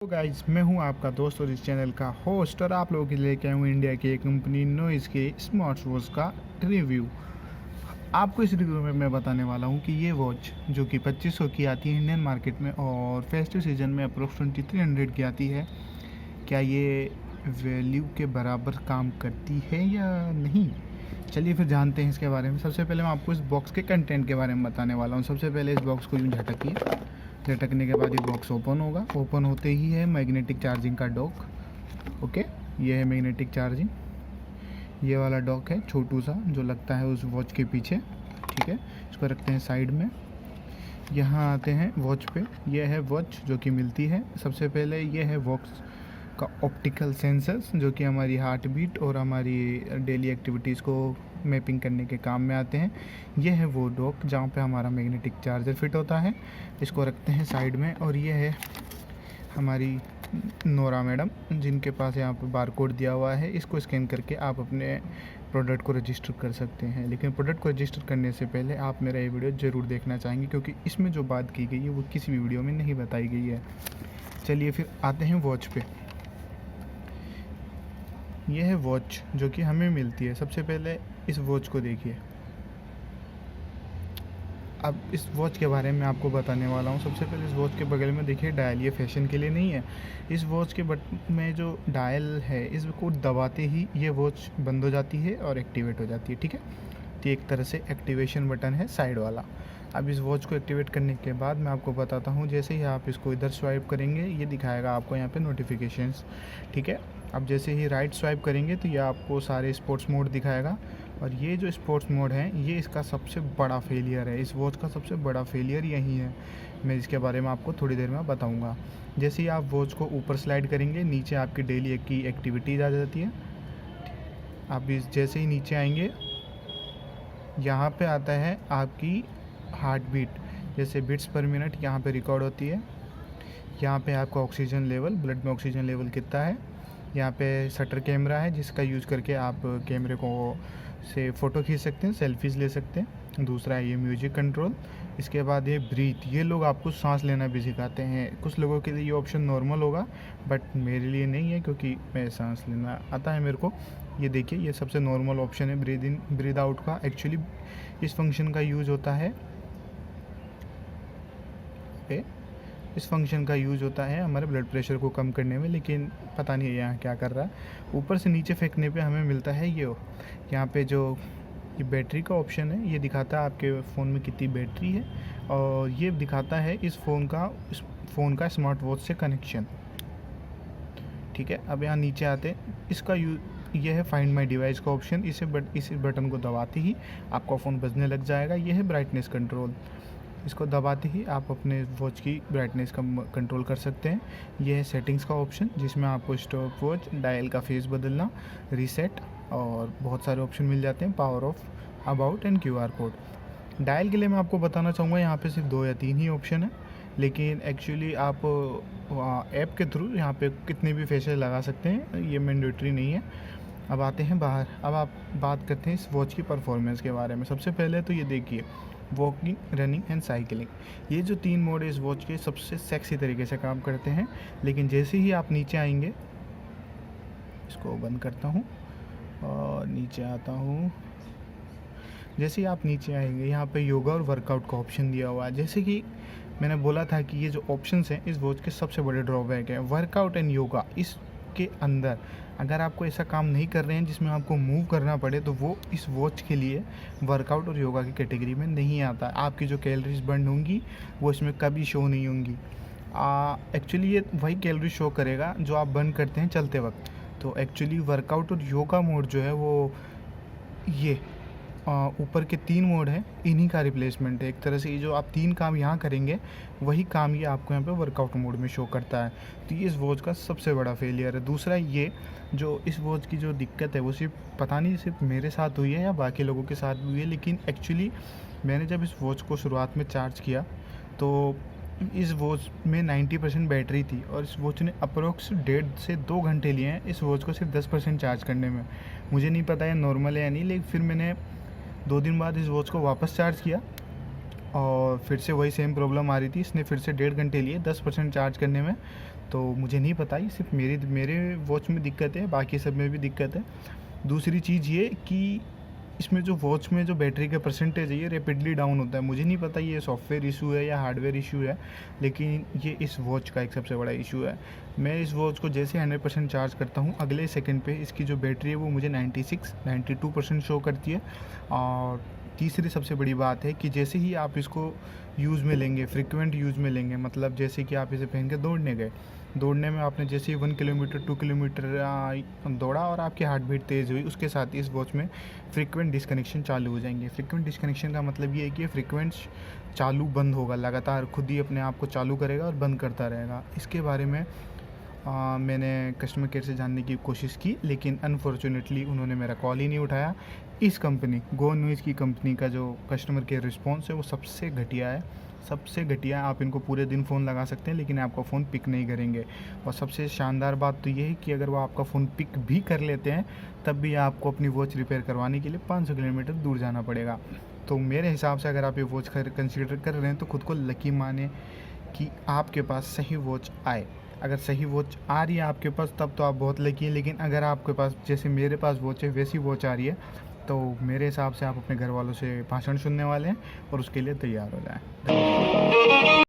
तो गाइज मैं हूं आपका दोस्त और इस चैनल का होस्ट और आप लोगों के लिए लेके आया हूँ इंडिया की एक कंपनी नॉइज़ के स्मार्ट वॉच का रिव्यू। आपको इस रिव्यू में मैं बताने वाला हूं कि ये वॉच जो कि 2500 की आती है इंडियन मार्केट में और फेस्टिव सीजन में अप्रोक्स 2300 की आती है, क्या ये वैल्यू के बराबर काम करती है या नहीं। चलिए फिर जानते हैं इसके बारे में। सबसे पहले मैं आपको इस बॉक्स के कंटेंट के बारे में बताने वाला हूँ। सबसे पहले इस बॉक्स को यूँ झटकिए, झटकने के बाद ये बॉक्स ओपन होगा। ओपन होते ही है मैग्नेटिक चार्जिंग का डॉक। ओके, ये है मैग्नेटिक चार्जिंग। ये वाला डॉक है छोटू सा जो लगता है उस वॉच के पीछे। ठीक है, इसको रखते हैं साइड में। यहाँ आते हैं वॉच पे। ये है वॉच जो कि मिलती है। सबसे पहले ये है वॉच का ऑप्टिकल सेंसर्स जो कि हमारी हार्ट बीट और हमारी डेली एक्टिविटीज़ को मैपिंग करने के काम में आते हैं। यह है वो डॉक जहाँ पे हमारा मैग्नेटिक चार्जर फिट होता है। इसको रखते हैं साइड में। और ये है हमारी नोरा मैडम जिनके पास यहाँ पे बारकोड दिया हुआ है। इसको स्कैन करके आप अपने प्रोडक्ट को रजिस्टर कर सकते हैं। लेकिन प्रोडक्ट को रजिस्टर करने से पहले आप मेरा ये वीडियो ज़रूर देखना चाहेंगे क्योंकि इसमें जो बात की गई है वो किसी भी वीडियो में नहीं बताई गई है। चलिए फिर आते हैं वॉच पे। यह है वॉच जो कि हमें मिलती है। सबसे पहले इस वॉच को देखिए। अब इस वॉच के बारे में आपको बताने वाला हूँ। सबसे पहले इस वॉच के बगल में देखिए डायल। ये फैशन के लिए नहीं है। इस वॉच के बटन में जो डायल है इसको दबाते ही ये वॉच बंद हो जाती है और एक्टिवेट हो जाती है। ठीक है, तो एक तरह से एक्टिवेशन बटन है साइड वाला। अब इस वॉच को एक्टिवेट करने के बाद मैं आपको बताता हूँ। जैसे ही आप इसको इधर स्वाइप करेंगे ये दिखाएगा आपको यहाँ पे नोटिफिकेशंस। ठीक है, अब जैसे ही राइट स्वाइप करेंगे तो ये आपको सारे स्पोर्ट्स मोड दिखाएगा। और ये जो स्पोर्ट्स मोड है ये इसका सबसे बड़ा फेलियर है। इस वॉच का सबसे बड़ा फेलियर यही है। मैं इसके बारे में आपको थोड़ी देर में बताऊँगा। जैसे ही आप वॉच को ऊपर स्लाइड करेंगे नीचे आपकी डेली की एक्टिविटीज़ आ जाती है। आप इस जैसे ही नीचे आएंगे यहाँ पे आता है आपकी हार्ट बीट। जैसे बीट्स पर मिनट यहाँ पे रिकॉर्ड होती है। यहाँ पे आपका ऑक्सीजन लेवल, ब्लड में ऑक्सीजन लेवल कितना है। यहाँ पे शटर कैमरा है जिसका यूज़ करके आप कैमरे को से फ़ोटो खींच सकते हैं, सेल्फीज़ ले सकते हैं। दूसरा है ये म्यूजिक कंट्रोल। इसके बाद ये ब्रीथ। ये लोग आपको सांस लेना भी सिखाते हैं। कुछ लोगों के लिए ये ऑप्शन नॉर्मल होगा बट मेरे लिए नहीं है क्योंकि मैं सांस लेना आता है मेरे को। ये देखिए ये सबसे नॉर्मल ऑप्शन है ब्रीद इन ब्रीद आउट का। एक्चुअली इस फंक्शन का यूज़ होता है इस फंक्शन का यूज़ होता है हमारे ब्लड प्रेशर को कम करने में। लेकिन पता नहीं है यहाँ क्या कर रहा है। ऊपर से नीचे फेंकने पे हमें मिलता है ये यहाँ पे जो ये बैटरी का ऑप्शन है। ये दिखाता है आपके फ़ोन में कितनी बैटरी है और ये दिखाता है इस फ़ोन का स्मार्ट वॉच से कनेक्शन। ठीक है, अब यहाँ नीचे आते हैं। इसका यह है फाइंड माई डिवाइस का ऑप्शन। इस बटन को दबाते ही आपका फ़ोन बजने लग जाएगा। यह है ब्राइटनेस कंट्रोल। इसको दबाते ही आप अपने वॉच की ब्राइटनेस का कंट्रोल कर सकते हैं। यह है सेटिंग्स का ऑप्शन जिसमें आपको स्टॉप वॉच, डायल का फेस बदलना, रीसेट और बहुत सारे ऑप्शन मिल जाते हैं। Power of, about and QR code. Dial के लिए मैं आपको बताना चाहूँगा यहाँ पे सिर्फ 2 या 3 ही ऑप्शन है। लेकिन एक्चुअली आप ऐप के थ्रू यहाँ पे कितने भी फेसेस लगा सकते हैं, ये मैंडेटरी नहीं है। अब आते हैं बाहर। अब आप बात करते हैं इस वॉच की परफॉर्मेंस के बारे में। सबसे पहले तो ये देखिए वॉकिंग, रनिंग एंड साइकिलिंग। ये जो 3 मोड है इस वॉच के सबसे सेक्सी तरीके से काम करते हैं। लेकिन जैसे ही आप नीचे आएंगे, इसको बंद करता हूँ और नीचे आता हूँ। जैसे ही आप नीचे आएंगे यहाँ पे योगा और वर्कआउट का ऑप्शन दिया हुआ है। जैसे कि मैंने बोला था कि ये जो ऑप्शंस हैं इस वॉच के सबसे बड़े ड्रॉबैक है वर्कआउट एंड योगा। इसके अंदर अगर आपको ऐसा काम नहीं कर रहे हैं जिसमें आपको मूव करना पड़े तो वो इस वॉच के लिए वर्कआउट और योगा की कैटेगरी में नहीं आता। आपकी जो कैलोरीज बर्न होंगी वो इसमें कभी शो नहीं होंगी। एक्चुअली ये वही कैलोरी शो करेगा जो आप बर्न करते हैं चलते वक्त। तो एक्चुअली वर्कआउट और योगा मोड जो है वो ये ऊपर के 3 मोड हैं इन्हीं का रिप्लेसमेंट है। एक तरह से ये जो आप 3 काम यहाँ करेंगे वही काम ये आपको यहाँ पे वर्कआउट मोड में शो करता है। तो ये इस वॉच का सबसे बड़ा फेलियर है। दूसरा ये जो इस वॉच की जो दिक्कत है वो पता नहीं सिर्फ मेरे साथ हुई है या बाकी लोगों के साथ भी हुई है। लेकिन एक्चुअली मैंने जब इस वॉच को शुरुआत में चार्ज किया तो इस वॉच में 90% बैटरी थी और इस वॉच ने अप्रोक्स 1.5 से 2 घंटे लिए हैं इस वॉच को सिर्फ 10% चार्ज करने में। मुझे नहीं पता है नॉर्मल है या नहीं, लेकिन फिर मैंने 2 दिन बाद इस वॉच को वापस चार्ज किया और फिर से वही सेम प्रॉब्लम आ रही थी। इसने फिर से 1.5 घंटे लिए 10% चार्ज करने में। तो मुझे नहीं पता, ये सिर्फ मेरे वॉच में दिक्कत है, बाकी सब में भी दिक्कत है। दूसरी चीज़ ये कि इसमें जो वॉच में जो बैटरी का परसेंटेज है ये रैपिडली डाउन होता है। मुझे नहीं पता ये सॉफ्टवेयर इशू है या हार्डवेयर इशू है, लेकिन ये इस वॉच का एक सबसे बड़ा इशू है। मैं इस वॉच को जैसे 100% चार्ज करता हूँ, अगले सेकंड पे इसकी जो बैटरी है वो मुझे 92% शो करती है। और तीसरी सबसे बड़ी बात है कि जैसे ही आप इसको यूज़ में लेंगे, फ्रिक्वेंट यूज़ में लेंगे, मतलब जैसे कि आप इसे पहन के दौड़ने गए, दौड़ने में आपने जैसे ही 1 किलोमीटर 2 किलोमीटर दौड़ा और आपकी हार्ट बीट तेज़ हुई, उसके साथ इस वॉच में फ्रीक्वेंट डिस्कनेक्शन चालू हो जाएंगे। फ्रीक्वेंट डिस्कनेक्शन का मतलब ये है कि फ्रीक्वेंट्स चालू बंद होगा, लगातार खुद ही अपने आप को चालू करेगा और बंद करता रहेगा। इसके बारे में मैंने कस्टमर केयर से जानने की कोशिश की, लेकिन अनफॉर्चुनेटली उन्होंने मेरा कॉल ही नहीं उठाया। इस कंपनी गो नॉइज़ की कंपनी का जो कस्टमर केयर रिस्पॉन्स है वो सबसे घटिया है, सबसे घटिया। आप इनको पूरे दिन फ़ोन लगा सकते हैं लेकिन आपका फ़ोन पिक नहीं करेंगे। और सबसे शानदार बात तो ये है कि अगर वो आपका फ़ोन पिक भी कर लेते हैं तब भी आपको अपनी वॉच रिपेयर करवाने के लिए 500 किलोमीटर दूर जाना पड़ेगा। तो मेरे हिसाब से अगर आप ये वॉच कंसिडर कर रहे हैं तो खुद को लकी माने कि आपके पास सही वॉच आए। अगर सही वॉच आ रही है आपके पास तब तो आप बहुत लकी हैं, लेकिन अगर आपके पास जैसे मेरे पास वॉच है वैसी वॉच आ रही है तो मेरे हिसाब से आप अपने घर वालों से भाषण सुनने वाले हैं और उसके लिए तैयार हो जाएं। धन्यवाद।